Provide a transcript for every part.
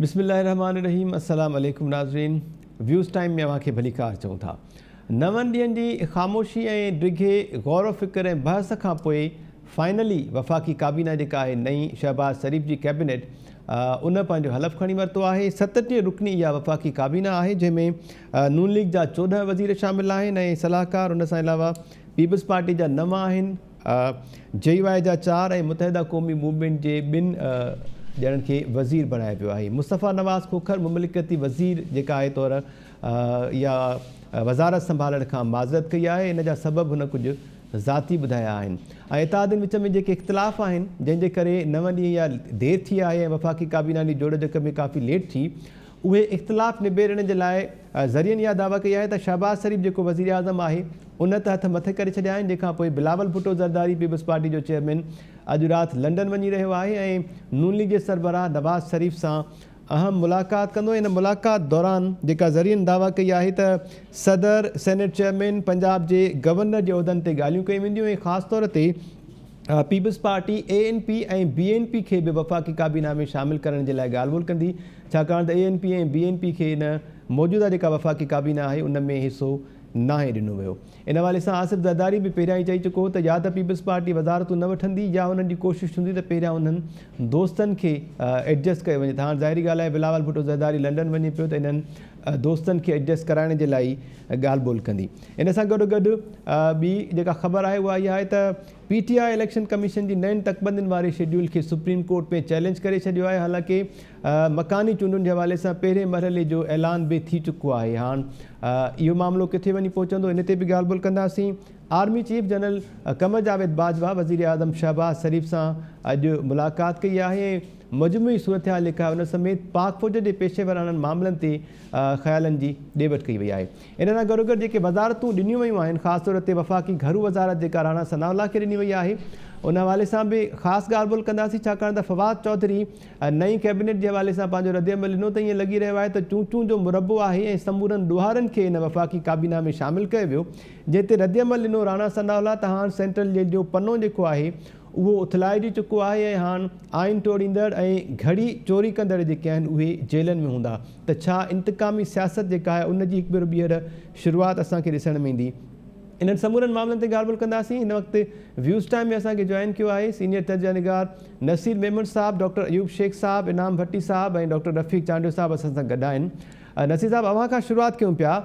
बिस्मिल्लाहिर्रहमानिर्रहीम। अस्सलाम वालेकुम नाज़रीन। व्यूज़ टाइम में अवांखे भली कार चऊं था। 9 ॾींहंनि जी ख़ामोशी ऐं डिघे गौर फ़िक्र ऐं बहस खां पोइ फाइनली वफ़ाक़ी काबीना जेका आहे नई शहबाज़ शरीफ़ जी कैबिनेट उन पंहिंजो हलफ़ खणी वरितो आहे। 37 रुकनी इहा वफ़ाक़ी काबीना आहे, जंहिंमें नून लीग जा 14 वज़ीर शामिल आहिनि ऐं सलाहकार उन सां अलावा पीपल्स पार्टी जा 9 आहिनि, JY जा 4 ऐं मुतहदा क़ौमी मूवमेंट जे 2 ॼणनि खे वज़ीर बणायो वियो आहे। मुस्तफ़ा नवाज़ खोखर मुमलिकती वज़ीर जेका आहे तौर इहा वज़ारत संभालण खां माज़रत कई आहे। इन जा सबब हुन कुझु ज़ाती ॿुधाया आहिनि ऐं इत्तेहादनि विच में जेके इख़्तिलाफ़ आहिनि, जंहिंजे करे 9 ॾींहं या देरि थी आहे ऐं वफ़ाक़ी काबीना जी जोड़जक में काफ़ी लेट थी, उहे इख़्तिलाफ़ निबेरण जे लाइ ज़रियनि इहा दावा कई आहे त शहबाज़ शरीफ़ जेको वज़ीर आज़म आहे उन त हथ मथे करे छॾिया आहिनि, जंहिंखां पोइ बिलावल भुट्टो ज़रदारी पीपल्स पार्टी जो चेयरमैन अॼु राति लंडन वञी रहियो आहे ऐं नून लीग जे सरबराह नवाज़ शरीफ़ सां अहम मुलाक़ात कंदो। इन मुलाक़ात दौरान जेका ज़रियनि दावा कई आहे त सदर, सेनेट चेयरमैन, पंजाब जे गवर्नर जे उहिदनि ते ॻाल्हियूं कयूं वेंदियूं ऐं ख़ासि तौर ते पीपल्स पार्टी ANP ऐं BNP खे बि वफ़ाक़ी काबीना में शामिल करण जे लाइ ॻाल्हि ॿोल कंदी, छाकाणि त ANP ऐं BNP खे इन मौजूदा जेका वफ़ाक़ी काबीना आहे उन में हिसो नाहे ॾिनो वियो। इन हवाले सां आसिफ़ ज़रदारी बि पहिरियां ई चई चुको त या त पीपल्स पार्टी वज़ारतूं न वठंदी या उन्हनि जी कोशिशि हूंदी त पहिरियां उन्हनि दोस्तनि खे एडजस्ट कयो वञे। त हाणे ज़ाहिरी ॻाल्हि आहे बिलावल भुट्टो ज़रदारी लंडन वञे पियो त इन्हनि दोस्तनि खे एडजस्ट कराइण जे लाइ ॻाल्हि ॿोल कंदी। इन सां गॾो गॾु ॿी जेका ख़बर आहे उहा इहा आहे त PTI इलेक्शन कमीशन जी नयनि तकबंदियुनि वारे शेड्यूल खे सुप्रीम कोर्ट में चैलेंज करे छॾियो आहे। हालांकि मकानी चूंडुनि जे हवाले सां पहिरें मरहले जो ऐलान बि थी चुको आहे। हाणे इहो मामिलो किथे वञी पहुचंदो, इन ते बि ॻाल्हि ॿोल कंदासीं। Army chief general Qamar Javed Bajwa वज़ीर आज़म शहबाज़ शरीफ़ सां अॼु मुलाक़ात कई आहे। मजमूई सूरत हाल जेका आहे उन समेत पाक फ़ौज जे पेशेवराननि मामलनि ते ख़्यालनि जी ॾेवट कई वई आहे। इन सां गॾोगॾु जेके वज़ारतूं ॾिनियूं वयूं आहिनि, ख़ासि तौर ते वफ़ाक़ी घरू वज़ारत जेका राणा सनाउल्लाह खे ॾिनी वई आहे, उन हवाले सां बि ख़ासि ॻाल्हि ॿोल कंदासीं, छाकाणि त फवाद चौधरी नई कैबिनेट जे हवाले सां पंहिंजो रद्दअमल ॾिनो त ईअं लॻी रहियो आहे त चूं जो मुरबो आहे ऐं समूरनि ॾोहारनि खे इन वफ़ाक़ी काबीना में शामिलु कयो वियो, जंहिं ते रद्दअमल ॾिनो राणा सनाउल्लाह, त हाणे सेंट्रल जेल जो पनो जेको आहे उहो उथलाइजी चुको आहे ऐं हाणे आइन टोड़ींदड़ ऐं घड़ी चोरी कंदड़ जेके आहिनि उहे जेलनि में हूंदा। त छा इंतकामी सियासत जेका आहे उन जी हिकु भेरो ॿीहर शुरूआति असांखे ॾिसण में ईंदी? इन्हनि समूरनि मामलनि ते ॻाल्हि ॿोल कंदासीं। हिन वक़्तु व्यूज़ टाइम में असांखे जॉइन कयो आहे सीनियर तर्जुमा निगार नसीर मेमन साहब, डॉक्टर अयूब शेख साहब, इनाम भट्टी साहब ऐं डॉक्टर रफ़ीक चांडियो साहब असां सां गॾु आहिनि। नसीर साहब, अव्हां खां शुरूआति कयूं पिया।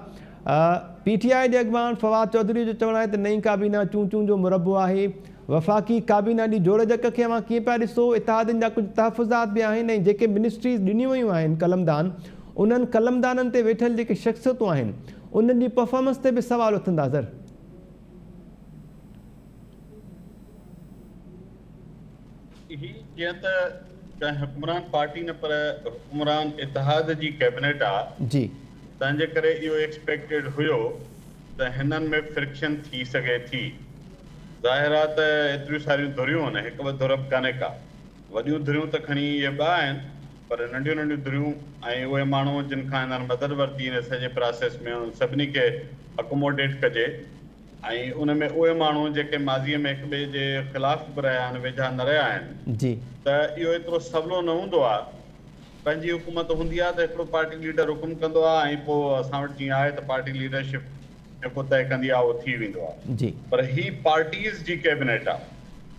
PTI जे अॻवान फवाद चौधरी जो चवणु आहे त नई काबीना चूं जो मुरबो आहे। वफ़ाक़ी काबीना जी जोड़जक खे अव्हां कीअं पिया ॾिसो? इत्तेहादनि जा कुझु तहफ़ुज़ात बि आहिनि ऐं जेके मिनिस्ट्रीज़ ॾिनियूं वयूं आहिनि कलमदान, उन्हनि कलमदाननि ते वेठल जेके शख़्सियतूं आहिनि उन्हनि जी परफॉर्मेंस ते बि सवाल उथंदा सर। जीअं त कंहिं हुकुमरान पार्टी न पर हुकुमरान इत्तेहाद जी कैबिनेट आहे जी, तंहिंजे करे इहो एक्सपेक्टेड हुयो त हिननि में फ्रिक्शन थी सघे थी। ज़ाहिर आहे त एतिरियूं सारियूं धुरियूं आहिनि, हिकु ॿ धुर कान्हे का, वॾियूं धुरियूं त खणी इहे ॿ आहिनि, पर नंढियूं नंढियूं धुरियूं ऐं उहे माण्हू जिन खां हिननि मदद वरिती हिन सॼे प्रोसेस में उन सभिनी खे अकोमोडेट कजे ऐं उन में उहे माण्हू जेके माज़ीअ में हिक ॿिए जे ख़िलाफ़ बि रहिया आहिनि, वेझा न रहिया आहिनि जी, त इहो एतिरो सवलो न हूंदो आहे। पंहिंजी हुकूमत हूंदी आहे त हिकिड़ो पार्टी लीडर हुकुम कंदो आहे ऐं पोइ असां वटि जीअं आहे त पार्टी लीडरशिप जेको तय कंदी आहे उहो थी वेंदो आहे। जी, पर ही पार्टीज़ जी कैबिनेट आहे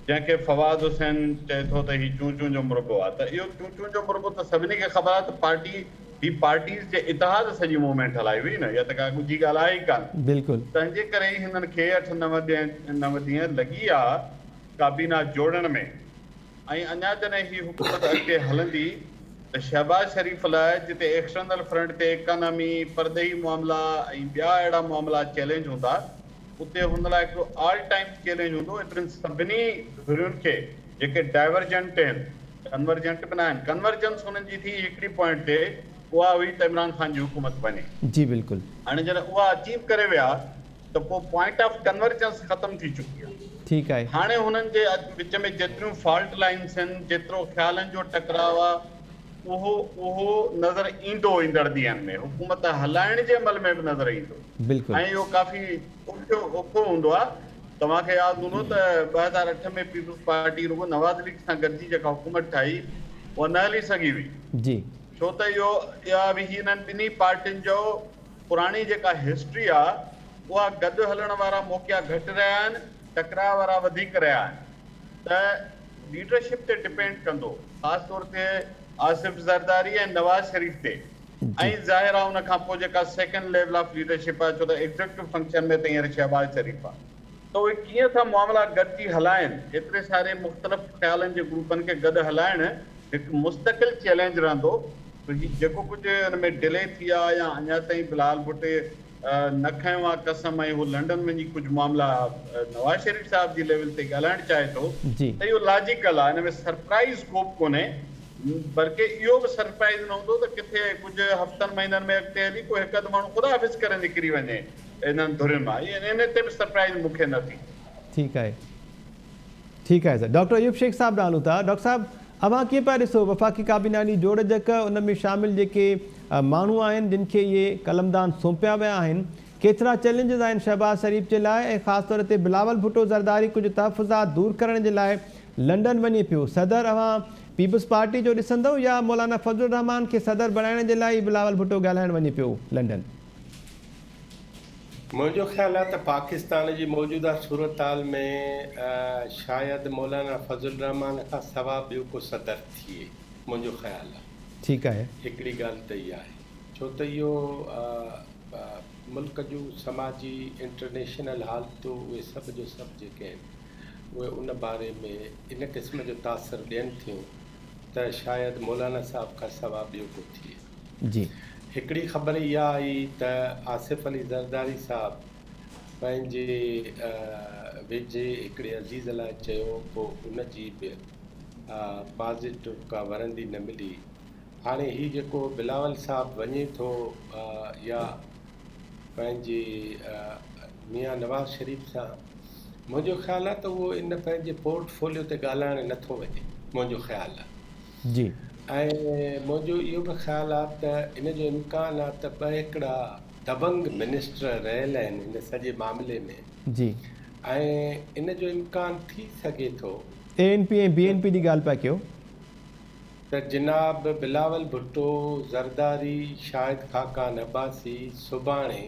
जंहिंखे फवाद हुसैन चए थो त ही चूं जो मुरबो आहे। त इहो चूं जो मुरबो त सभिनी खे ख़बर आहे त पार्टीज़ जे इत्तेहाद सॼी मूवमेंट हलाई हुई न, या त का ॻुझी ॻाल्हि आहे ई कान। बिल्कुलु। तंहिंजे करे ई हिननि खे 8-9 ॾींहं लॻी आहे काबीना जोड़ण में। ऐं अञा जॾहिं ही हुकूमत अॻिते हलंदी त शहबाज़ शरीफ़ लाइ जिते एक्सटर्नल फ्रंट ते इकानमी, परदेही मामला ऐं ॿिया अहिड़ा मामला चैलेंज हूंदा, उते हुन लाइ हिकिड़ो ऑल टाइम चैलेंज हूंदो एतिरनि सभिनी धुरियुनि खे जेके डाइवर्जेंट आहिनि, कन्वर्जेंट बि न आहिनि, कन्वर्जेंस हुननि जी थी हिकिड़ी पॉइंट ते, उहा हुई त इमरान ख़ान जी हुकूमत बने। जी बिल्कुलु। हाणे जॾहिं उहा अचीव करे विया त पोइ पॉइंट ऑफ कन्वर्जेंस ख़तम थी चुकी आहे। ठीकु आहे। हाणे हुननि जे विच में जेतिरियूं फॉल्ट लाइन्स आहिनि, जेतिरो ख़्यालनि जो टकराव आहे, उहो नज़र ईंदो ईंदड़ ॾींहंनि में, हुकूमत हलाइण जे अमल में बि नज़र ईंदो। बिल्कुलु। ऐं इहो काफ़ी औखो हूंदो आहे। तव्हांखे यादि हूंदो त 2008 में पीपल्स पार्टी रुगो नवाज़ लीग सां गॾिजी जेका हुकूमत ठाही उहा न हली सघी हुई। जी, छो त इहा बि हिननि ॿिन्ही पार्टियुनि जो पुराणी जेका हिस्ट्री आहे उहा गॾु हलण वारा मौक़ा घटि रहिया आहिनि, टकराव वारा वधीक रहिया आहिनि। त लीडरशिप ते डिपेंड कंदो, ख़ासि तौर ते आसिफ ज़रदारी ऐं नवाज़ शरीफ़ ते। ऐं ज़ाहिर आहे उन खां पोइ जेका सेकेंड लेवल ऑफ लीडरशिप आहे, छो त एग्ज़ीक्यूटिव फंक्शन में त हींअर शहबाज़ शरीफ़ आहे, त उहे कीअं था मामला गॾिजी हलाइनि। एतिरे सारे मुख़्तलिफ़ ख़्यालनि जे ग्रुपनि खे गॾु हलाइणु हिकु मुस्तक़िल चैलेंज रहंदो। जेको कुझु हुन में डिले थी आहे या अञा ताईं बिलावल भुट्टे न खयो आहे कसम, ऐं उहो लंडन में कुझु मामला नवाज़ शरीफ़ साहिब जी लेवल ते ॻाल्हाइणु चाहे थो, त इहो लॉजिकल आहे। हिन में सरप्राइज़ स्कोप कोन्हे, बल्कि इहो बि सरप्राइज़ न हूंदो त किथे कुझु हफ़्तनि महीननि में अॻिते हली कोई हिकु अधु माण्हू ख़ुदा हाफ़िज़ करे निकिरी वञे इन्हनि धुरियुनि मां। इन ते बि सरप्राइज़ मूंखे न थी। ठीकु आहे, ठीकु आहे सर। डॉक्टर अयूब शेख साहब ॾाढो था। डॉक्टर साहब, अवां कीअं पिया ॾिसो वफ़ाक़ी काबीना जी जोड़जक, उन में शामिल जेके माण्हू आहिनि जिन खे इहे कलमदान सौंपिया विया आहिनि, केतिरा चैलेंजिस आहिनि शहबाज़ शरीफ़ जे लाइ, ऐं ख़ासि तौर ते बिलावल भुट्टो ज़रदारी कुझु तहफ़ुज़ात दूर करण जे लाइ लंडन वञे पियो। सदर अवां पीपल्स पार्टी जो ॾिसंदव या मौलाना फज़लुर रहमान खे सदर बणाइण जे लाइ बिलावल भुट्टो ॻाल्हाइण वञे पियो लंडन? मुंहिंजो ख़्यालु आहे त पाकिस्तान जी मौजूदा सूरत हाल में शायदि मौलाना फज़लुर रहमान खां सवाइ ॿियो को सदर थिए, मुंहिंजो ख़्यालु आहे। ठीकु आहे। हिकिड़ी ॻाल्हि त इहा आहे, छो त इहो मुल्क जूं समाजी इंटरनेशनल हालतूं उहे सभु जो सभु जेके आहिनि उहे उन बारे में इन क़िस्म जो तासिर ॾियनि थियूं त शायदि मौलाना साहब खां सवाइ ॿियो को थिए। जी। हिकिड़ी ख़बर इहा आई त आसिफ अली ज़रदारी साहब पंहिंजे वेझे हिकिड़े अज़ीज़ लाइ चयो, पोइ उनजी बि पॉज़िटिव का वरंदी न मिली। हाणे हीउ जेको बिलावल साहब वञे थो या पंहिंजे मियां नवाज़ शरीफ़ सां, मुंहिंजो ख़्यालु आहे त उहो इन पंहिंजे पोर्टफोलियो ते ॻाल्हाइणु नथो वञे, मुंहिंजो ख़्यालु आहे। जी। ऐं मुंहिंजो इहो बि ख़्यालु आहे त इन जो इम्कानु आहे त ॿ हिकिड़ा दबंग मिनिस्टर रहियल आहिनि हिन सॼे मामले में। जी। ऐं इन जो इम्कानु थी सघे थो ANP ऐं BNP जी ॻाल्हि पिया कयो त जनाब बिलावल भुट्टो, ज़रदारी, शाहिद खाकान अब्बासी सुभाणे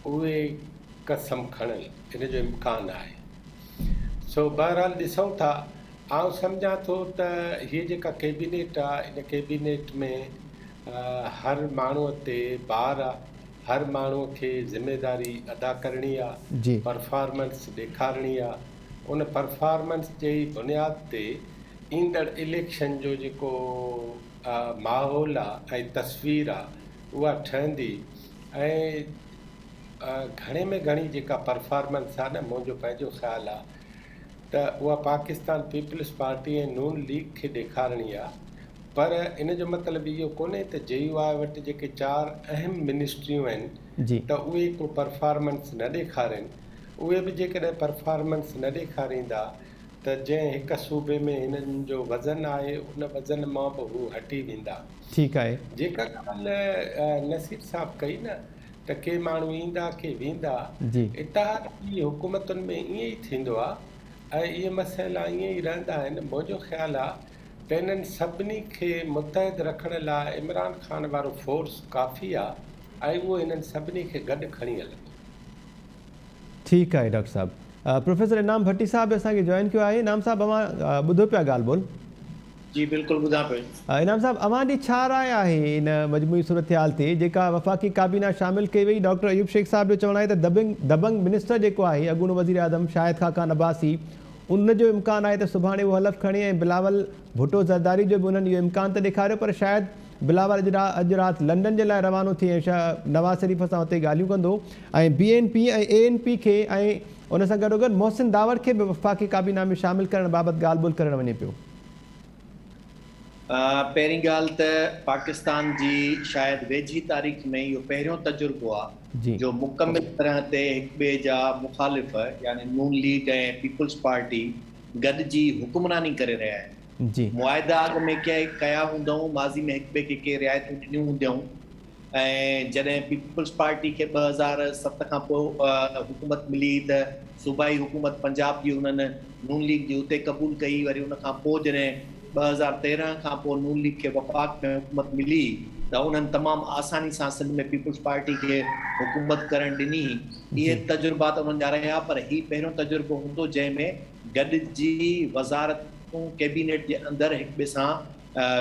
उहे कसम खणनि, इन जो इम्कानु आहे। सो बहरहाल ॾिसूं था। आउं सम्झां थो त हीअ जेका कैबिनेट आहे, इन कैबिनेट में हर माण्हूअ ते बार आहे, हर माण्हूअ खे ज़िमेदारी अदा करणी आहे, परफॉर्मेंस ॾेखारणी आहे। उन परफॉर्मेंस जे बुनियाद ते ईंदड़ इलेक्शन जो जेको माहौल आहे ऐं तस्वीर आहे उहा ठहंदी। ऐं घणे में घणी जेका परफॉर्मेंस आहे न, मुंहिंजो पंहिंजो ख़्यालु आहे त उहा पाकिस्तान पीपल्स पार्टी ऐं नून लीग खे ॾेखारणी आहे। पर इन जो मतिलबु इहो कोन्हे त JUI वटि जेके 4 अहम मिनिस्ट्रियूं आहिनि त उहे को परफॉर्मेंस न ॾेखारनि। उहे बि जेकॾहिं परफॉर्मेंस न ॾेखारींदा त जंहिं हिकु सूबे में हिननि जो वज़न आहे उन वज़न मां बि हू हटी वेंदा। ठीकु आहे। जेका ॻाल्हि नसीर साहब कई न त के माण्हू ईंदा के वेंदा, इत्तेहादी हुकूमतुनि में ईअं ई थींदो आहे ऐं इहे मसइला ईअं ई रहंदा आहिनि। मुंहिंजो ख़्यालु आहे त इन्हनि सभिनी खे मुतहद रखण लाइ इमरान ख़ान वारो फोर्स काफ़ी आहे ऐं उहो इन्हनि सभिनी खे गॾु खणी हलंदो। ठीकु आहे डॉक्टर साहब। प्रोफेसर इनाम भट्टी साहब असांखे जॉइन कयो आहे। इनाम साहब, अवां ॿुधो पिया ॻाल्हि ॿोल? जी बिल्कुलु ॿुधां पियो। इनाम साहब, अवां ॾी छा राय आहे इन मजमूई सूरत हाल ते जेका वफ़ाक़ी काबीना शामिल कई वई? डॉक्टर अयूब शेख साहब जो चवणु आहे त दबंग मिनिस्टर जेको आहे अॻूणो वज़ीर आज़म शाहिद खाकान अब्बासी, उन जो इम्कानु आहे त सुभाणे उहो हलफ़ खणे, ऐं बिलावल भुट्टो ज़रदारी जो बि उन्हनि इहो इम्कानु त ॾेखारियो, पर शायदि बिलावल अॼु राति लंडन जे लाइ रवानो थिए ऐं नवाज़ शरीफ़ सां हुते ॻाल्हियूं कंदो, ऐं BNP ऐं ANP खे ऐं उन सां गॾोगॾु मोहसिन दावड़ खे बि वफ़ाक़ी काबीना में शामिल करण बाबति ॻाल्हि ॿोल करणु वञे पियो। पहिरीं ॻाल्हि त पाकिस्तान जी शायदि वेझी तारीख़ में इहो पहिरियों तजुर्बो आहे जो मुकमिल तरह ते हिक ॿिए जा मुख़ालिफ़ यानी नून लीग ऐं पीपल्स पार्टी गॾिजी हुकुमरानी करे रहिया आहिनि। मुआहिदा अॻ में कया हूंदऊं, माज़ी में हिक ॿिए खे के रिआयतूं ॾिनियूं हूंदियूं, ऐं जॾहिं पीपल्स पार्टी खे 2007 खां पोइ हुकूमत मिली त सूबाई हुकूमत पंजाब जी उन्हनि नून लीग जी उते क़बूल कई। वरी उन खां पोइ जॾहिं 2013 खां पोइ नून लीग खे वफ़ाक़ में हुकूमत मिली त उन्हनि तमामु आसानी सां सिंध में पीपल्स पार्टी खे हुकूमत करणु ॾिनी। इहे तजुर्बा त उन्हनि जा रहिया, पर ही पहिरियों तजुर्बो हूंदो जंहिंमें गॾिजी वज़ारतूं कैबिनेट जे अंदरि हिक ॿिए सां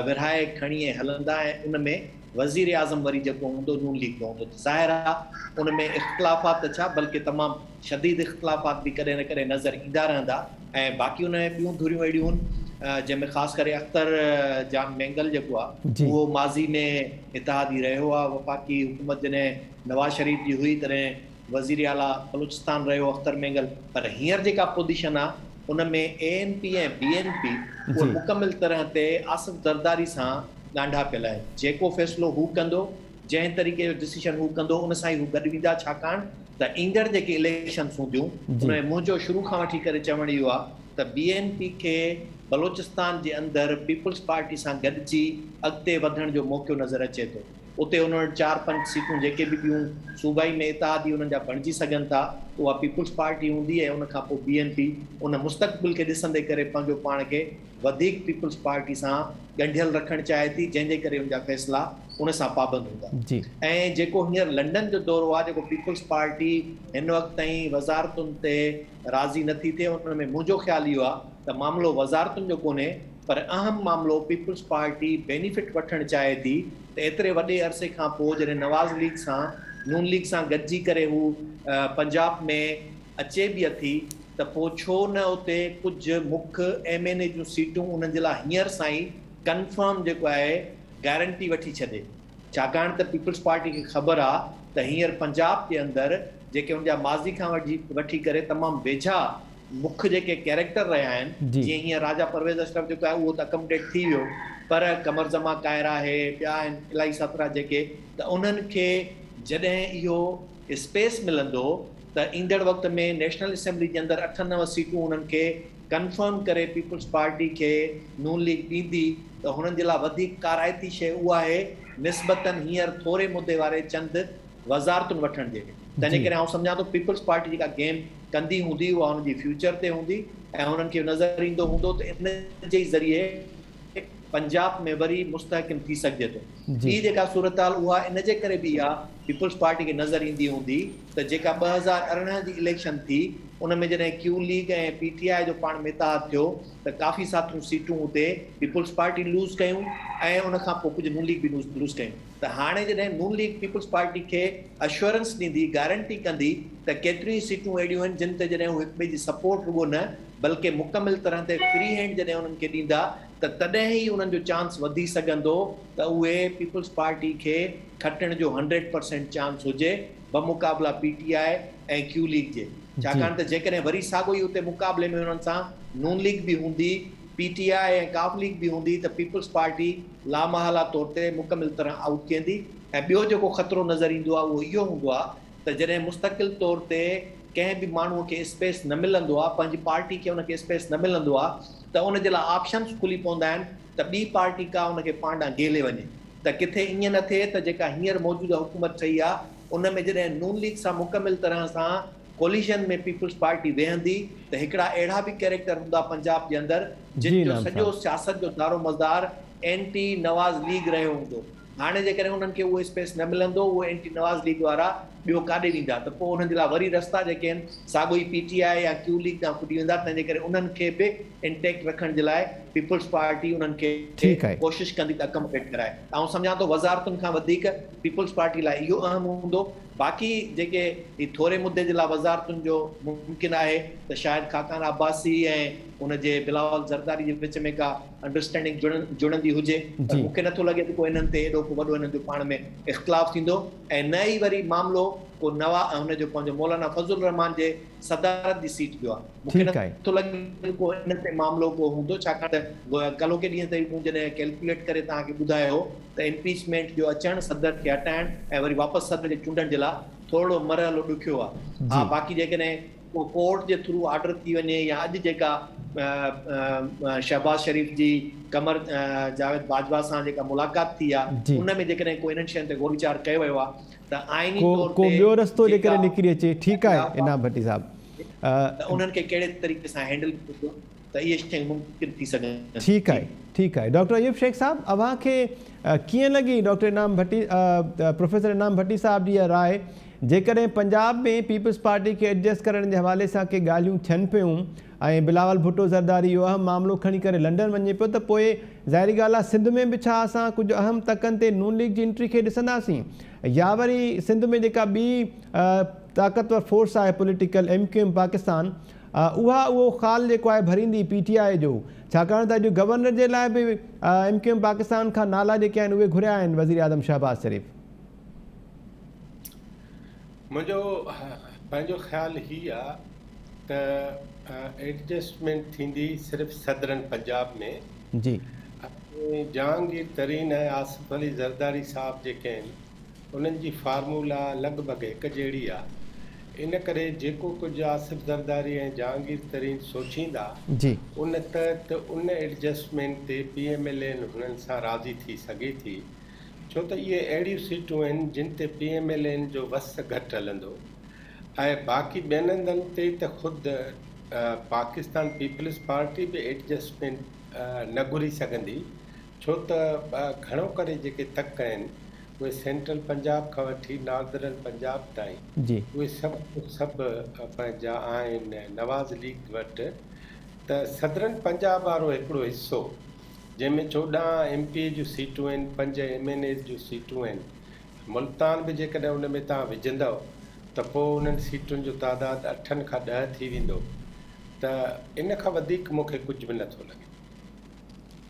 विरहाए खणी हलंदा, ऐं उन में वज़ीर आज़म वरी जेको हूंदो नून लीग जो हूंदो। ज़ाहिर आहे उन में इख़्तिलाफ़ात छा बल्कि तमामु शदीद इख़्तिलाफ़ात बि कॾहिं न कॾहिं नज़र ईंदा रहंदा, ऐं बाक़ी उन में ॿियूं धुरियूं अहिड़ियूं आहिनि जंहिंमें ख़ासि करे अख्तर जान मेंगल जेको आहे उहो माज़ी में इतिहादी रहियो आहे। वफ़ाक़ी हुकूमत जॾहिं नवाज़ शरीफ़ जी हुई तॾहिं वज़ीर आला बलूचिस्तान रहियो अख्तर मेंगल, पर हींअर जेका पोजीशन आहे उन में ANP ऐं BNP उहे मुकमिल तरह ते आसिफ ज़रदारी सां ॻांढा पियल आहिनि। जेको फ़ैसिलो हू कंदो, जंहिं तरीक़े जो डिसीशन हू कंदो, उन सां ई हू गॾु वेंदा, छाकाणि त ईंदड़ जेके इलेक्शन्स हूंदियूं उन में मुंहिंजो शुरू खां वठी करे चवण इहो आहे त BNP खे बलोचिस्तान जे अंदरि पीपल्स पार्टी सां गॾिजी अॻिते वधण जो मौक़ो नज़र अचे थो। उते उन वटि 4-5 सीटूं जेके बि ॿियूं सूबाई में इतिहादी उन्हनि जा बणिजी सघनि था, उहा पीपल्स पार्टी हूंदी, ऐं उन खां पोइ BNP उन मुस्तक़बिल खे ॾिसंदे करे पंहिंजो पाण खे वधीक पीपल्स पार्टी सां ॻंढियल रखणु चाहे थी, जंहिंजे करे उनजा फ़ैसिला उन सां पाबंद हूंदा। ऐं जेको हींअर लंडन जो दौरो आहे, जेको पीपल्स पार्टी हिन वक़्त ताईं वज़ारतुनि ते राज़ी नथी थिए, उन में मुंहिंजो ख़्यालु इहो आहे त मामिलो वज़ारतुनि जो कोन्हे, पर अहम मामिलो पीपल्स पार्टी बेनिफिट वठणु चाहे थी त एतिरे वॾे अरसे खां पोइ जॾहिं नवाज़ लीग सां नून लीग सां गॾिजी करे हू पंजाब में अचे बि अथी, त पोइ छो न उते कुझु मुख्य MNA जूं सीटूं उन्हनि जे लाइ हींअर सां ई कंफर्म जेको आहे गारंटी वठी छॾे, छाकाणि त पीपल्स पार्टी खे ख़बर आहे त हींअर पंजाब जे अंदरि जेके उनजा माज़ी खां वठी करे तमामु वेझा मुख्य जेके कैरेक्टर रहिया आहिनि, जीअं हींअर राजा परवेज़ अशरफ जेको आहे उहो त अकमडेट थी वियो, पर कमर जमा कायरा आहे, ॿिया आहिनि इलाही सातरा जेके, त उन्हनि खे जॾहिं इहो स्पेस मिलंदो त ईंदड़ वक़्त में नेशनल असेंबली जे अंदरि 8-9 सीटूं उन्हनि खे कंफर्म करे पीपल्स पार्टी खे नून लीग ॾींदी, त हुननि जे लाइ वधीक काराइती शइ उहा आहे निस्बतन हींअर थोरे मुदे वारे चंद वज़ारतुनि वठण जे। तंहिंजे करे आउं सम्झां थो पीपल्स पार्टी जेका गेम कंदी हूंदी उहा हुनजी फ्यूचर ते हूंदी, ऐं हुननि खे नज़र ईंदो हूंदो त इन जे ज़रिए पंजाब में वरी मुस्तहकिम थी सघिजे थो। ॿी जेका सूरत हाल उहा इन जे करे बि आहे पीपल्स पार्टी खे नज़र ईंदी हूंदी त जेका 2018 जी इलेक्शन थी उन में जॾहिं क्यू लीग ऐं PTI जो पाण में इतिहाद थियो त काफ़ी सारियूं सीटूं उते पीपल्स पार्टी लूज़ कयूं, ऐं उन खां पोइ कुझु नून लीग बि लूज़ कयूं। त हाणे जॾहिं नून लीग पीपल्स पार्टी खे अश्योरेंस ॾींदी, गारंटी कंदी त केतिरियूं सीटूं अहिड़ियूं आहिनि जिन ते जॾहिं हू हिक ॿिए जी सपोर्ट रुॻो न बल्कि मुकमिल तरह ते फ्री हैंड जॾहिं उन्हनि खे ॾींदा, त तॾहिं ई उन्हनि जो चांस वधी सघंदो त उहे पीपल्स पार्टी खे खटण जो 100% चांस हुजे बमुक़ाबला PTI ऐं क्यू लीग जे। छाकाणि त जेकॾहिं वरी साॻियो ई उते मुक़ाबले में उन्हनि सां नून लीग बि हूंदी, PTI ऐं काफ लीग बि हूंदी, त पीपल्स पार्टी लामहला तौर ते मुकमिल तरह आउट कंदी। ऐं ॿियो जेको ख़तरो नज़र ईंदो आहे उहो इहो हूंदो आहे त जॾहिं मुस्तक़िल तौर ते कंहिं बि माण्हूअ खे स्पेस न मिलंदो आहे, पंहिंजी पार्टी खे उनखे स्पेस न मिलंदो आहे, त उन जे लाइ ऑप्शन्स खुली पवंदा आहिनि त ॿी पार्टी का उनखे पाण ॾांहुं गेले वञे। त किथे ईअं न थिए त जेका हींअर मौजूदा हुकूमत ठही आहे उन में जॾहिं नून लीग सां मुकमिल तरह सां कोलिशन में पीपल्स पार्टी वेहंदी त हिकिड़ा अहिड़ा बि कैरेक्टर हूंदा पंजाब जे अंदरि जिन जो सॼो सियासत जो दारो मज़दार एंटी नवाज़ लीग रहियो हूंदो। हाणे जेकॾहिं उन्हनि खे उहो स्पेस न मिलंदो, उहो एंटी नवाज़ लीग वारा ॿियो काॾे ॾींदा, त पोइ उन्हनि जे लाइ वरी रस्ता जेके आहिनि साॻियो ई PTI या क्यू लीग ॾांहुं पुॼी वेंदा। तंहिंजे करे उन्हनि खे बि इंटेक्ट रखण जे लाइ पीपल्स पार्टी उन्हनि खे कोशिशि कंदी त अकमडेट कराए। ऐं सम्झां थो वज़ारतुनि खां वधीक पीपल्स पार्टी लाइ इहो अहम हूंदो। बाक़ी जेके थोरे मुदे जे लाइ वज़ारतुनि जो मुमकिन आहे त शायदि खाकान अब्बासी ऐं उनजे बिलावल ज़रदारी जे विच में का अंडरस्टैंडिंग जुड़ंदी हुजे, पर मूंखे नथो लॻे त कोई इन्हनि ते एॾो को वॾो इन्हनि जो पाण में इख़्तिलाफ़ थींदो। ऐं न ई वरी मामिलो को हुनजो पंहिंजो मौलाना फज़लुर रहमान जे सदारत जी सीट जो आहे, मूंखे नथो लॻे को इन ते मामिलो को हूंदो, छाकाणि त कल्ह के ॾींहं ताईं मूं जॾहिं कैलकुलेट करे तव्हांखे ॿुधायो त इम्पीचमेंट जो अचणु, सदर खे हटाइणु ऐं वरी वापसि सदर खे चूंडण जे लाइ थोरो मरहलो ॾुखियो आहे। हा, बाक़ी जेकॾहिं को कोर्ट जे थ्रू ऑर्डर थी वञे या अॼु जेका शहबाज शरीफ़ जी कमर जावेद बाजवा सां जेका मुलाक़ात थी आहे उन में जेकॾहिं को इन्हनि शयुनि ते गौर वीचार कयो वियो आहे त आइनी तौर ते ॿियो रस्तो जेकॾहिं निकिरी अचे, ठीकु आहे इनाम भट्टी साहब, त उन्हनि खे कहिड़े तरीक़े सां हैंडल त इहे शयूं मुमकिन थी सघनि। ठीक है डॉक्टर अयूब शेख साहब, अव्हांखे कीअं लॻी डॉक्टर इनाम भट्टी प्रोफेसर इनाम भट्टी साहब जी राय, जेकॾहिं पंजाब में पीपल्स पार्टी खे एडजस्ट करण जे हवाले सां के ॻाल्हियूं थियनि पियूं ऐं बिलावल भुट्टो ज़रदारी इहो अहम मामिलो खणी करे लंडन वञे पियो, त पोइ ज़ाहिरी ॻाल्हि आहे सिंध में बि छा असां कुझु अहम तकनि ते नून लीग जी एंट्री खे ॾिसंदासीं, या वरी सिंध में जेका ॿी ताक़तवर फोर्स आहे पॉलिटिकल MQM पाकिस्तान, उहो ख़ाल जेको आहे भरींदी PTI जो, छाकाणि त अॼु गवर्नर जे लाइ बि MQM पाकिस्तान खां नाला जेके आहिनि उहे घुरिया आहिनि वज़ीर आज़म शहबाज़ शरीफ़। मुंहिंजो पंहिंजो ख़्यालु हीअ आहे त एडजस्टमेंट थींदी सिर्फ़ु सदरन पंजाब में जी। जहांगीर तरीन ऐं आसिफ अली ज़रदारी साहब जेके आहिनि उन्हनि जी फार्मूला लॻभॻि हिकु जहिड़ी आहे। इन करे जेको कुझु आसिफ ज़रदारी ऐं जहांगीर तरीन सोचींदा जी उन त उन एडजस्टमेंट ते PMLA हुननि सां राज़ी थी सघे थी, छो त इहे अहिड़ियूं सीटूं आहिनि जिन ते PMLA जो वस घटि हलंदो ऐं बाक़ी ॿियनि हंधनि ते त ख़ुदि पाकिस्तान पीपल्स पार्टी बि एडजस्टमेंट न घुरी सघंदी, छो त घणो करे जेके तक आहिनि उहे सेंट्रल पंजाब खां वठी नॉर्दर्न पंजाब ताईं जी उहे सभु पंहिंजा आहिनि नवाज़ लीग वटि। त सदरन पंजाब वारो हिकिड़ो हिसो जंहिंमें 14 MP जूं सीटूं आहिनि, 5 MNA जूं सीटूं आहिनि, मुल्तान बि जेकॾहिं उन में तव्हां विझंदव त पोइ उन्हनि सीटुनि जो तादादु 8 खां 10 थी वेंदो, त इन खां वधीक मूंखे कुझु बि नथो लॻे।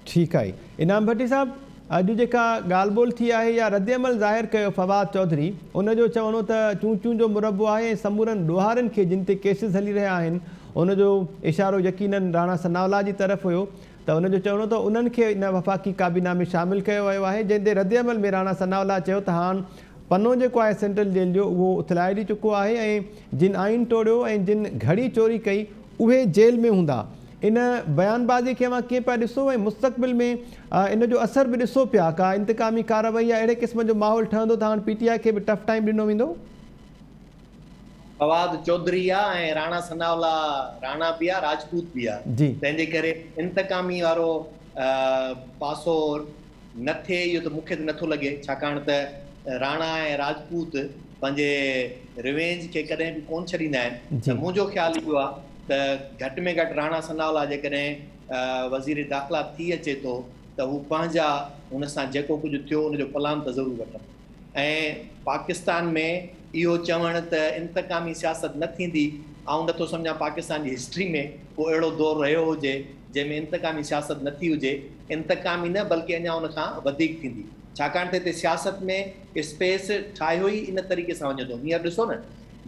ठीकु आहे इनाम भट्टी साहब, अॼु जेका ॻाल्हि ॿोल थी आहे या रद्दअमल ज़ाहिर कयो फवाद चौधरी, उनजो चवणो त चूं जो मुरबो आहे ऐं समूरनि ॾोहारनि खे जिन ते केसिस हली रहिया आहिनि उनजो इशारो यकीनन राणा सनावला जी तरफ़ हुयो, त उनजो चवणो त उन्हनि खे इन वफ़ाक़ी काबीना में शामिलु कयो वियो आहे, जंहिं ते रद्दअमल में राणा सनावला चयो त हाणे पनो जेको आहे सेंट्रल जेल जो उहो उथलाए ॾी चुको आहे ऐं जिन आइन तोड़ियो ऐं जिन घड़ी चोरी कई उहे जेल में हूंदा। इन बयानबाज़ी खे अव्हां कीअं पिया ॾिसो ऐं मुस्तक़बिल में इन जो असर बि ॾिसो पिया, का इंतकामी कार्रवाई या अहिड़े क़िस्म जो माहौल ठहंदो त हाणे PTI खे बि टफ टाइम ॾिनो वेंदो? फवाद चौधरी आहे ऐं राणा सनावला राणा बि आहे, राजपूत बि आहे, जी तंहिंजे करे इंतकामी वारो पासो न थिए इहो त मूंखे त नथो लॻे, छाकाणि त राणा ऐं राजपूत पंहिंजे रिवेंज खे कॾहिं बि कोन छॾींदा आहिनि। त मुंहिंजो ख़्यालु इहो आहे त घटि में घटि राणा सनावला जेकॾहिं वज़ीर दाख़िला थी अचे थो त हू पंहिंजा हुन सां जेको कुझु थियो उनजो प्लान त ज़रूरु वठनि। ऐं पाकिस्तान में इहो चवणु त इंतकामी सियासत न थींदी, आउं नथो सम्झां पाकिस्तान जी हिस्ट्री में को अहिड़ो दौरु रहियो हुजे जंहिंमें इंतकामी सियासत न थी हुजे। इंतकामी न बल्कि अञा उन खां वधीक थींदी, छाकाणि त हिते सियासत में स्पेस ठाहियो ई इन तरीक़े सां वञे थो। हींअर ॾिसो न,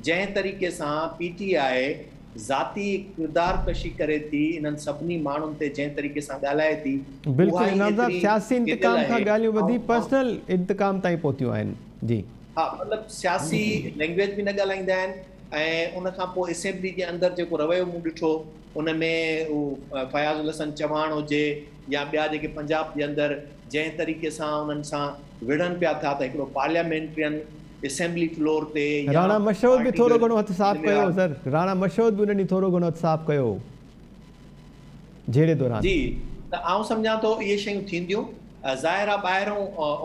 जंहिं तरीक़े सां PTI ज़ाती किरदार कशी करे थी इन्हनि सभिनी माण्हुनि ते, जंहिं तरीक़े सां ॻाल्हाए थी, बिल्कुलु इनाम साहब, सियासी इंतकाम खां ॻाल्हियूं वधी पर्सनल इंतकाम ताईं पहुतियूं आहिनि। जी हा, मतिलबु सियासी लैंग्वेज बि न ॻाल्हाईंदा आहिनि ऐं उन खां पोइ असेंबली जे अंदरि जेको रवैयो मूं ॾिठो उन में हू फयाज़ुल हसन चौहान हुजे या ॿिया जेके पंजाब जे अंदरि जंहिं तरीक़े सां उन्हनि सां विढ़नि पिया था त हिकिड़ो पार्लियामेंट्रियन असेंबली फ्लोर ते राणा मशहूद बि थोरो घणो हथु साफ़ कयो सर, राणा मशहूद बि उन्हनि थोरो घणो हथु साफ़ कयो जहिड़े दौरान। जी, त आउं सम्झां थो इहे शयूं थींदियूं। ज़ाहिर आहे ॿाहिरों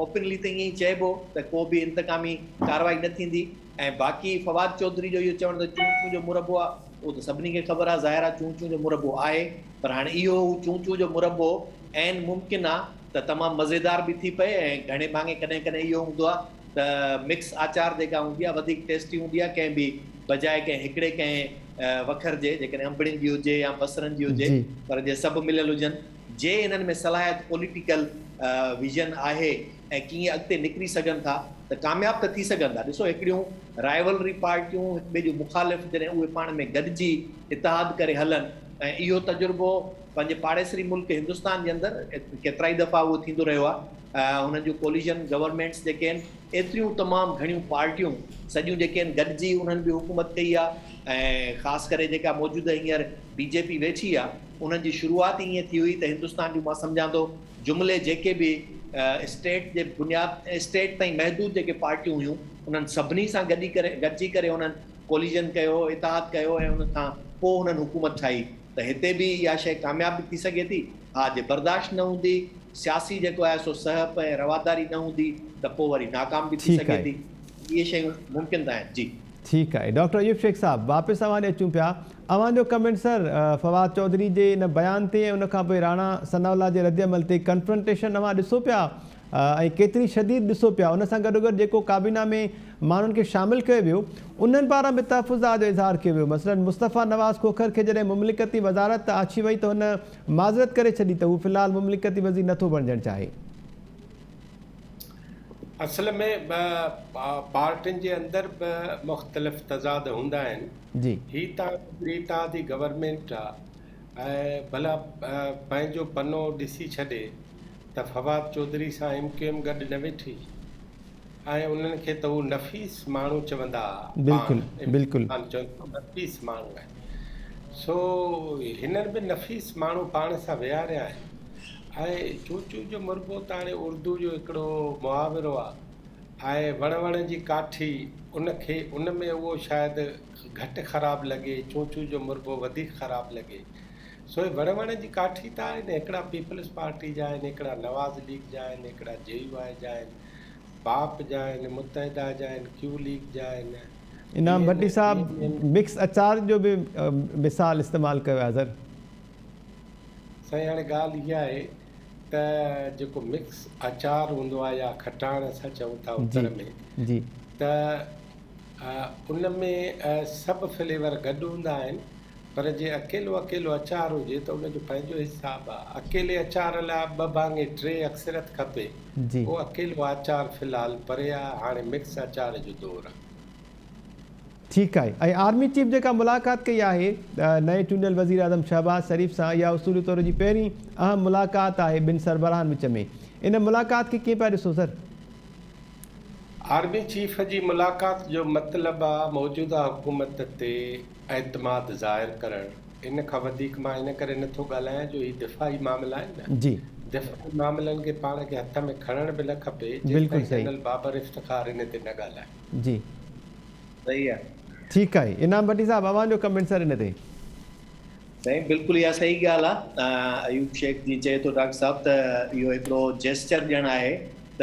ओपनली त ईअं ई चइबो त को बि इंतकामी कार्रवाई न थींदी, ऐं बाक़ी फवाद चौधरी जो इहो चवणु त चूं चूं जो मुरबो आहे उहो त सभिनी खे ख़बर आहे, ज़ाहिर आहे चूं चूं जो मुरबो आहे, पर हाणे इहो चूं चूं जो मुरबो ऐं मुमकिन आहे त तमामु मज़ेदार बि थी पए ऐं घणे भाङे कॾहिं कॾहिं इहो हूंदो आहे त मिक्स आचार जेका हूंदी आहे वधीक टेस्टी हूंदी आहे, कंहिं बि बजाए कंहिं हिकिड़े कंहिं वखर जे, जेकॾहिं अंबड़ियुनि जी हुजे या बसरनि जी हुजे, पर जे सभु मिलियल हुजनि, जे इन्हनि में सलाहियत पॉलिटिकल विजन आहे ऐं कीअं अॻिते निकिरी सघनि था त कामयाब त थी सघनि था। ॾिसो, हिकिड़ियूं राइवलरी पार्टियूं हिक ॿिए जो मुखालिफ़ जॾहिं उहे पाण में गॾिजी इतिहाद करे हलनि, ऐं इहो तजुर्बो पंहिंजे पाड़ेसरी मुल्क हिंदुस्तान जे अंदरि केतिरा ई दफ़ा उहो थींदो रहियो आहे। हुननि जूं कोलिजन गवर्नमेंट्स जेके आहिनि, एतिरियूं तमामु घणियूं पार्टियूं सॼियूं जेके आहिनि गॾिजी उन्हनि बि हुकूमत कई आहे, ऐं ख़ासि करे जेका मौजूदा हींअर BJP वेठी आहे उन्हनि जी शुरूआत ईअं थी हुई त हिंदुस्तान जूं मां सम्झां थो जुमिले जेके बि स्टेट जे बुनियाद स्टेट ताईं महदूद जेके पार्टियूं हुयूं उन्हनि सभिनी सां गॾिजी करे उन्हनि कोलिजन कयो, इतिहाद कयो ऐं उन खां पोइ हुननि हुकूमत ठाही। त हिते बि इहा शइ कामयाबु थी सघे थी। हा, जे बर्दाश्त न हूंदी, सियासी जेको आहे सो सहप ऐं रवादारी न हूंदी, त पोइ वरी नाकाम बि थी ठीकु सघे आहे। थी। इहे शयूं मुमकिन आहिनि। जी ठीकु आहे। डॉक्टर अयूब शेख साहब, वापसि अवां ॾे अचूं पिया। अवांजो कमेंट सर फवाद चौधरी जे इन बयान ते ऐं उनखां पोइ राणा सनाउल्लाह जे रद्दअमल ते कन्फ्रंटेशन अवां ॾिसो पिया ऐं केतिरी शदीद ॾिसो पिया। उन सां गॾोगॾु जेको काबीना में माण्हुनि खे शामिलु कयो वियो, उन्हनि पारां बि तहफ़ुज़ात जो इज़हार कयो वियो। मसलन मुस्तफ़ा नवाज़ खोखर खे जॾहिं मुमलिकती वज़ारत आछी वई त हुन माज़रत करे छॾी त हू फ़िलहाल मुमलिकती वज़ीर नथो बणिजणु चाहे। असल में पार्टियुनि जे अंदरि बि मुख़्तलिफ़ तज़ाद हूंदा आहिनि। जी तव्हां जी गवर्नमेंट आहे ऐं भला पंहिंजो पनो ॾिसी छॾे त फवाद चौधरी सां MQM गॾु न वेठी ऐं उन्हनि खे त हू नफ़ीस माण्हू चवंदा। बिल्कुलु बिल्कुलु नफ़ीस माण्हू आहे। सो हिननि बि नफ़ीस माण्हू पाण सां विहारिया आहिनि। ऐं चूचू जो मुरबो त हाणे उर्दू जो हिकिड़ो मुहावरो आहे ऐं वण जी काठी, उनखे उन में उहो शायदि घटि ख़राबु लॻे, चूचू जो मुरबो वधीक ख़राबु लॻे। सो वण जी काठी त आहिनि, हिकिड़ा पीपल्स पार्टी जा आहिनि, हिकिड़ा नवाज़ लीग जा आहिनि, हिकिड़ा JUI जा आहिनि, बाप जा आहिनि, मुतहिदा जा आहिनि, क्यू लीग जा आहिनि। इनाम भट्टी साहब मिक्स अचार जो बि मिसाल इस्तेमालु कयो आहे सर। साईं हाणे ॻाल्हि इहा आहे त जेको मिक्स अचार हूंदो आहे या खटाइण असां चऊं था उत्तर में, जी त उन में सभु फ्लेवर गॾु हूंदा आहिनि, पर जे अकेलो अचार हुजे त उनजो पंहिंजो हिसाबु आहे। अकेले अचार लाइ 2 भाङे 3 अक्सरत खपे। उहो अकेलो अचार फ़िलहाल परे आहे। हाणे मिक्स अचार जो दौरु आहे। ठीकु आहे। ऐं आर्मी चीफ जेका मुलाक़ात कई आहे नए चूंडियल वज़ीर आज़म शहबाज़ शरीफ़ सां, इहा उसूली तौर जी पहिरीं अहम मुलाक़ात आहे ॿिनि सरबराहनि विच में। इन मुलाक़ात खे कीअं पिया ॾिसो सर? आर्मी चीफ जी मुलाक़ात जो मतिलबु आहे मौजूदा हुकूमत ते एतमाद ज़ाहिर करणु। इन खां वधीक मां इन करे नथो ॻाल्हायां जो हीउ दिफ़ाई मामला आहिनि न। जी दिफ़ाई मामलनि खे पाण खे हथ में खणण बि न खपे। बिल्कुलु सही। जनरल बाबर इफ़्तिख़ार इन ते न ॻाल्हाए। जी सही आहे। ठीकु आहे। इनाम भट्टी साहब, अवांजो कमेंट सर इन ते? साईं बिल्कुलु इहा सही ॻाल्हि आहे। अयूब शेख जी चए थो डॉक्टर साहब त इहो हिकिड़ो जेस्चर ॾियणु आहे त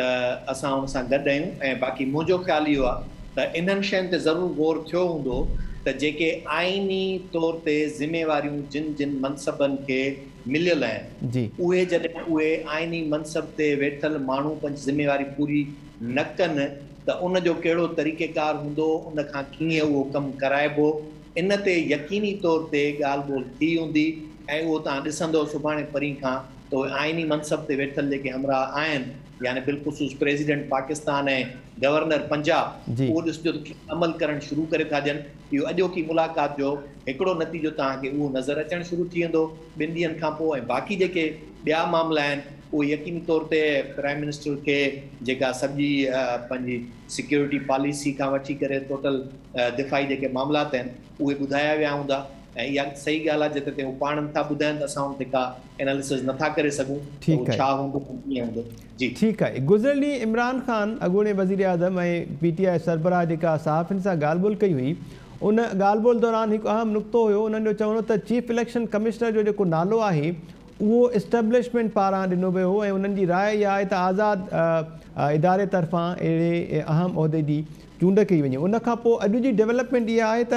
असां हुन सां गॾु आहियूं। ऐं बाक़ी मुंहिंजो ख़्यालु इहो आहे त इन्हनि शयुनि ते ज़रूरु गौर थियो हूंदो त जेके आइनी तौर ते ज़िम्मेवारियूं जिन मनसबनि खे मिलियल आहिनि, उहे जॾहिं उहे आइनी मनसब ते वेठल माण्हू पंहिंजी ज़िम्मेवारी पूरी न कनि त उनजो कहिड़ो तरीक़ेकार हूंदो, उन खां कीअं उहो कमु कराइबो, इन ते यकीनी तौर ते ॻाल्हि ॿोल थी हूंदी। ऐं उहो तव्हां ॾिसंदो सुभाणे परीं खां त उहे आइनी मनसब ते वेठल जेके हमराह आहिनि, यानी बिलख़ुसूस प्रेसिडेंट पाकिस्तान ऐं गवर्नर पंजाब, उहो ॾिसजो त अमल करणु शुरू करे था ॾियनि। इहो अॼोकी मुलाक़ात जो हिकिड़ो नतीजो तव्हांखे उहो नज़र अचणु शुरू थी वेंदो 2 ॾींहंनि खां पोइ। ऐं बाक़ी जेके ॿिया मामला आहिनि, उहे यकीनी तौर ते प्राइम मिनिस्टर खे जेका सॼी पंहिंजी सिक्योरिटी पॉलिसी खां वठी करे टोटल दिफ़ाई जेके मामलात आहिनि, उहे ॿुधाया विया हूंदा। ऐं इहा सही ॻाल्हि आहे, जिते ते हू पाण नथा ॿुधाइनि त असां हुन ते का एनालिसिस नथा करे सघूं त छा हूंदो कीअं हूंदो। जी ठीकु आहे। गुज़िरियल ॾींहुं इमरान ख़ान अॻूणे वज़ीर आज़म ऐं PTI सरबराह जेका सहाफ़ियुनि सां ॻाल्हि ॿोल कई हुई, उन ॻाल्हि ॿोल दौरान हिकु अहम नुक़्तो हुयो। उन्हनि जो चवणो त चीफ इलेक्शन कमिश्नर जो जेको नालो आहे उहो इस्टेब्लिशमेंट पारां ॾिनो वियो हो ऐं उन्हनि जी राय इहा आहे त आज़ादु इदारे तरफ़ां अहिड़े अहम उहिदे जी चूंड कई वञे। उनखां पोइ अॼु जी डेवलपमेंट इहा आहे त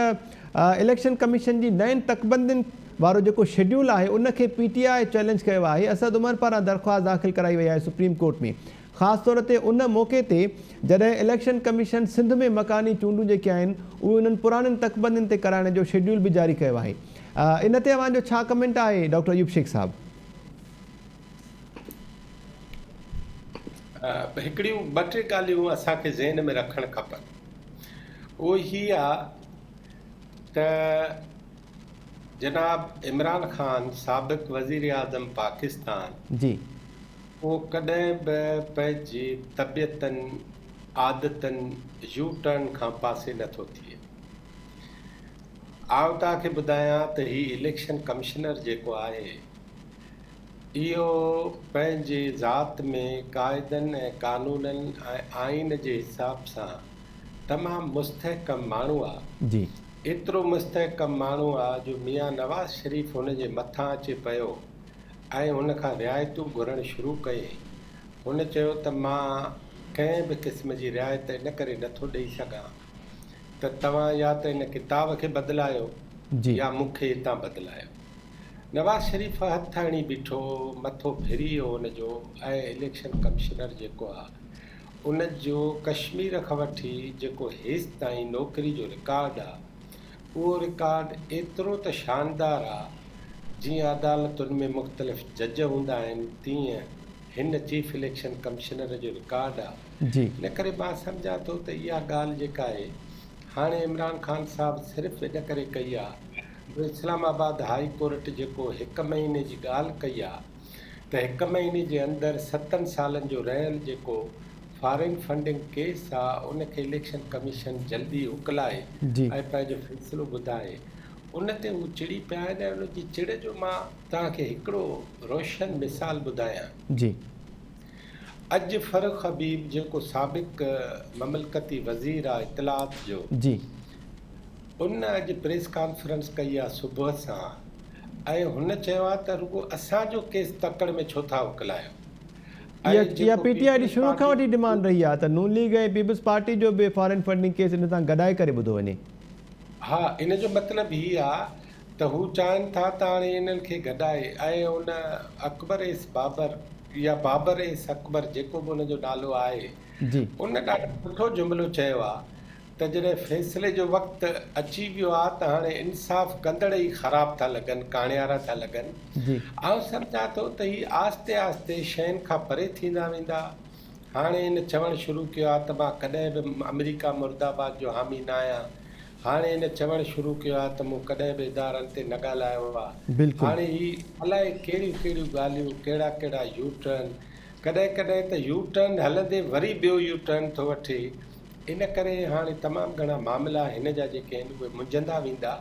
इलेक्शन कमीशन जी नयनि तकबंदियुनि वारो जेको शेड्यूल आहे उनखे PTI चैलेंज कयो आहे। असद उमर पारां दरख़्वास्त दाख़िल कराई वई आहे सुप्रीम कोर्ट में। ख़ासि तौर ते उन मौक़े ते जॾहिं इलेक्शन कमीशन सिंध में मकानी चूंडूं जेके आहिनि उहे उन्हनि पुराणनि तकबंदियुनि ते कराइण जो शेड्यूल बि जारी कयो आहे। इन ते अवांजो छा कमेंट आहे डॉक्टर अयूब शेख साहब? हिकिड़ियूं 2-3 ॻाल्हियूं असांखे ज़हन में रखणु खपनि। उहो ही आहे त जनाब इमरान ख़ान साबिक़ वज़ीर आज़म पाकिस्तान जी, उहो कॾहिं बि पंहिंजी तबियतनि आदतनि यू टर्न खां पासे नथो थिए। आउं तव्हांखे ॿुधायां त ही इलेक्शन कमिश्नर जेको आहे इहो पंहिंजे ज़ात में क़ाइदनि ऐं क़ानूननि ऐं आइन जे हिसाब सां तमामु मुस्तहकम माण्हू आहे। जी एतिरो मुस्तहकम माण्हू आहे जो मियां नवाज़ शरीफ़ हुन जे मथां अचे पियो ऐं हुन खां रिआयतूं घुरणु शुरू कयईं। हुन चयो त मां कंहिं बि क़िस्म जी रिआयत इन करे नथो ॾेई सघां त तव्हां या त इन किताब खे बदिलायो जी या मूंखे हितां बदिलायो। नवाज़ शरीफ़ हथ हणी बीठो, मथो फिरी वियो हुनजो, ऐं इलेक्शन कमिशनर जेको आहे उन जो कश्मीर खां वठी जेको हेसि ताईं नौकिरी जो रिकॉर्ड आहे उहो रिकॉर्ड एतिरो त शानदार आहे जीअं अदालतुनि में मुख़्तलिफ़ जज हूंदा आहिनि तीअं हिन चीफ इलेक्शन कमिशनर जो रिकॉर्ड आहे। जी इन करे मां सम्झां थो त इहा ॻाल्हि जेका आहे हाणे इमरान ख़ान साहिबु सिर्फ़ु इन करे कई आहे जो इस्लामाबाद हाई कोर्ट जेको 1 महीने जी ॻाल्हि कई आहे त 1 महीने जे अंदरि 7 सालनि जो रहियल जेको फॉरेन फंडिंग केस आहे उनखे इलेक्शन कमीशन जल्दी उकलाए जी ऐं पंहिंजो फ़ैसिलो ॿुधाए। उन ते हू चिड़ी पिया आहिनि ऐं उनजी चिड़ जो मां तव्हांखे हिकिड़ो रोशन मिसाल ॿुधायां। जी अॼु फ़रूख़ हबीब जेको साबिक़ ममलकती वज़ीर आहे इतलात जो, जी उन अॼु प्रेस कॉन्फ्रेंस कई आहे सुबुह सां ऐं हुन चयो आहे त रुॻो असांजो केस तकड़ में छो था उकलायो। इहा पीटीआई जी शुरू खां वठी डिमांड रही आहे त नून लीग ऐं पीपल्स पार्टी जो बि फॉरेन फंडिंग केस इन सां गॾाए करे ॿुधो वञे। हा, इन जो मतिलबु हीअ आहे त हू चाहिनि था त हाणे इन्हनि खे गॾाए ऐं उन अकबर एस बाबर या बाबर एस अकबर जेको बि उनजो नालो आहे जी उन ॾाढो सुठो जुमिलो चयो आहे त जॾहिं फ़ैसिले जो वक़्तु अची वियो आहे त हाणे इंसाफ़ कंदड़ ई ख़राबु था लॻनि, काणियारा था लॻनि। जी आउं सम्झां थो त हीअ आहिस्ते आहिस्ते शयुनि खां परे थींदा वेंदा। हाणे हिन चवणु शुरू कयो आहे त मां कॾहिं बि अमेरिका मुर्दाबाद जो हामी न आहियां। हाणे हिन चवणु शुरू कयो आहे त मूं कॾहिं बि इदारनि ते न ॻाल्हायो आहे। बिल्कुलु हाणे ही अलाए कहिड़ियूं कहिड़ियूं ॻाल्हियूं, कहिड़ा कहिड़ा यू टर्न, कॾहिं कॾहिं त यू टर्न हलंदे वरी ॿियो यू टर्न थो वठे। इन करे हाणे तमामु घणा मामला हिन जा जेके आहिनि उहे मुंझंदा वेंदा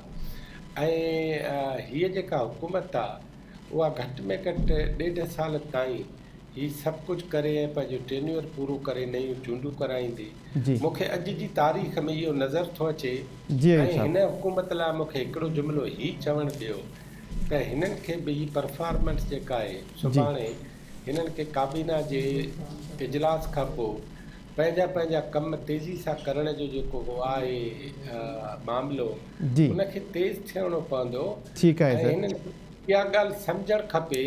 ऐं हीअ जेका हुकूमत आहे उहा घटि में घटि 1.5 साल ताईं हीअ सभु कुझु करे ऐं पंहिंजो टेन्योर पूरो करे नयूं चूंडूं कराईंदी। जी मूंखे अॼु जी तारीख़ में इहो नज़र थो अचे जी ऐं साहब। हिन हुकूमत लाइ मूंखे हिकिड़ो जुमिलो हीउ चवणु ॾियो त हिननि खे बि हीअ परफॉर्मेंस जेका आहे सुभाणे हिननि खे काबीना जे इजलास खां पोइ पंहिंजा कम तेज़ी सां करण जो जेको आहे मामिलो जी उनखे तेज़ थियणो पवंदो। ठीकु आहे ऐं सर। हिननि इहा ॻाल्हि सम्झणु खपे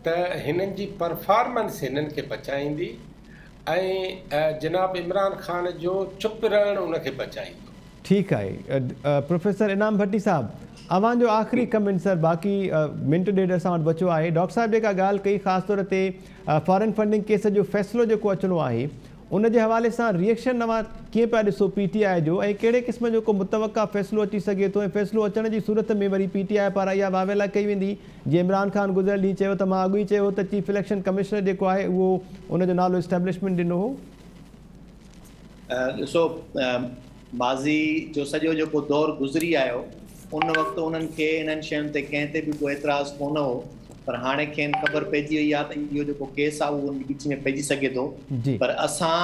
त हिननि जी परफॉर्मेंस हिननि खे बचाईंदी ऐं जनाब इमरान ख़ान जो चुप रहणु उनखे बचाईंदो। ठीकु आहे। प्रोफेसर इनाम भट्टी साहब, अव्हांजो आख़िरी कमेंट सर, बाक़ी मिंट ॾेढ असां वटि बचियो आहे। डॉक्टर साहिब जेका ॻाल्हि कई ख़ासि तौर ते फॉरेन फंडिंग केस जो फ़ैसिलो जेको अचिणो आहे उन जे हवाले सां रिएक्शन नवां कीअं पिया ॾिसो पीटीआई जो, ऐं कहिड़े क़िस्म जो को मुतवक़ा फ़ैसिलो अची सघे थो, ऐं फ़ैसिलो अचण जी सूरत में वरी पीटीआई पारां इहा वावेला कई वेंदी जीअं इमरान ख़ान गुज़िरियल ॾींहुं चयो त मां अॻु ई चयो त चीफ इलेक्शन कमिशनर जेको आहे उहो उनजो नालो इस्टेब्लिशमेंट ॾिनो हो। ॾिसो, माज़ी जो सॼो जेको दौरु गुज़री आयो उन वक़्तु उन्हनि खे इन्हनि शयुनि ते कंहिं ते बि को एतिराज़ु कोन हो, पर हाणे खेनि ख़बर पइजी वई आहे त इहो जेको केस आहे उहो विच में पइजी सघे थो। पर असां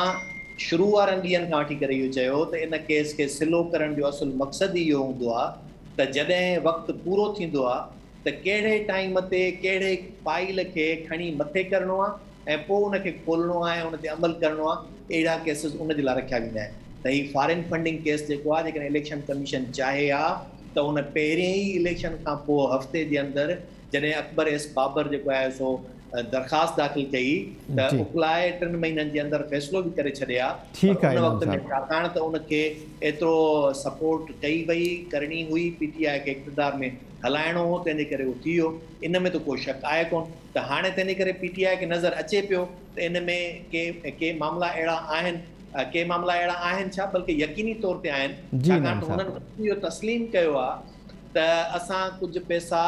शुरू वारनि ॾींहंनि खां वठी करे इहो चयो त इन केस खे सिलो करण जो असुलु मक़सदु ई इहो हूंदो आहे त जॾहिं वक़्तु पूरो थींदो आहे त कहिड़े टाइम ते कहिड़े फाइल खे खणी मथे करिणो आहे ऐं पोइ उनखे खोलणो आहे, उन ते अमल करिणो आहे। अहिड़ा केसिस उन जे लाइ रखिया वेंदा आहिनि। त हीउ फॉरेन फंडिंग केस जेको आहे जेकॾहिं इलेक्शन कमीशन चाहे हा त उन पहिरियों ई इलेक्शन खां पोइ हफ़्ते जे अंदरि जॾहिं अकबर एस बाबर जेको आहे सो दरख़्वास्त दाख़िल कई त उकलाए 3 महीननि जे अंदरि फ़ैसिलो बि करे छॾिया। उन वक़्त में छाकाणि त उनखे एतिरो सपोर्ट कई वई करणी हुई, पीटीआई खे इक़्तिदार में हलाइणो हो, तंहिंजे करे उहो थी वियो। इन में त को शक आहे कोन। त हाणे तंहिंजे करे पीटीआई खे नज़र अचे पियो त इन में के मामला अहिड़ा आहिनि छा, बल्कि यकीनी तौर ते आहिनि, छाकाणि त हुननि इहो तस्लीम कयो आहे त असां कुझु पैसा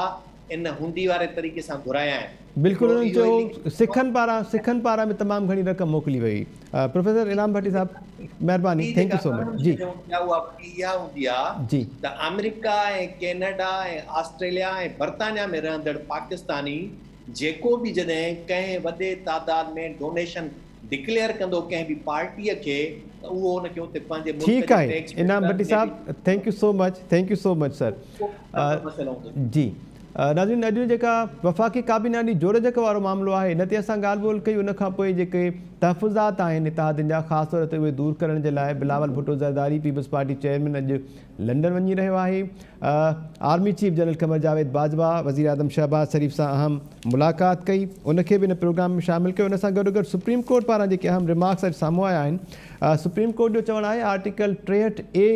इन हुंडी वारे तरीक़े सां घुराया आहिनि। बिल्कुलु उन्हनि चयो सिखनि पारां में तमामु घणी रक़म मोकिली वई। प्रोफेसर इनाम भट्टी साहब, महिरबानी, थैंक यू सो मच। जी इहा हूंदी आहे जी त अमेरिका ऐं कैनेडा ऐं ऑस्ट्रेलिया ऐं बर्तानिया में रहंदड़ पाकिस्तानी जेको बि जॾहिं कंहिं वॾे तादाद में डोनेशन डिक्लेयर कंदो कंहिं बि पार्टीअ खे त उहो हुनखे उते पंहिंजे मुल्क ठीकु जे आहे टैक्स Inam Bhatti sahab, thank you so much sir. जी नाज़रीन, अॼु जेका वफ़ाक़ी काबीना ॾींहुं जोड़ जक वारो मामिलो आहे, हिन ते असां ॻाल्हि ॿोल कई। उन खां पोइ जेके तहफ़ुज़ात आहिनि इतिहादनि जा, ख़ासि तौर ते उहे दूरि करण जे लाइ Bilawal Bhutto Zardari Peoples Party chairman अॼु लंडन वञी रहियो आहे। Army chief general Qamar Javed Bajwa वज़ीर आज़म शहबाज शरीफ़ सां अहम मुलाक़ात कई, उनखे बि हिन प्रोग्राम में शामिलु कयो। उन सां गॾोगॾु सुप्रीम कोर्ट पारां जेके अहम रिमार्क्स अॼु साम्हूं आया आहिनि। सुप्रीम कोर्ट जो चवणु आहे आर्टिकल 63A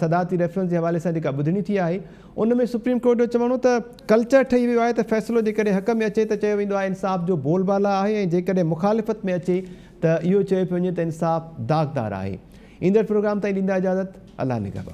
सदाती रेफरेंस जे हवाले सां जेका ॿुधणी थी आहे, उन में सुप्रीम कोर्ट जो चवणो त कल्चर ठही वियो आहे त फ़ैसिलो जेकॾहिं हक़ में अचे त चयो वेंदो आहे इंसाफ़ जो बोलबाला आहे, ऐं जेकॾहिं मुखालिफ़त में अचे त इहो चयो पियो वञे त इंसाफ़ दाग़दार आहे। ईंदड़ प्रोग्राम ताईं ॾींदा इजाज़त। अल्लाह निगहबान।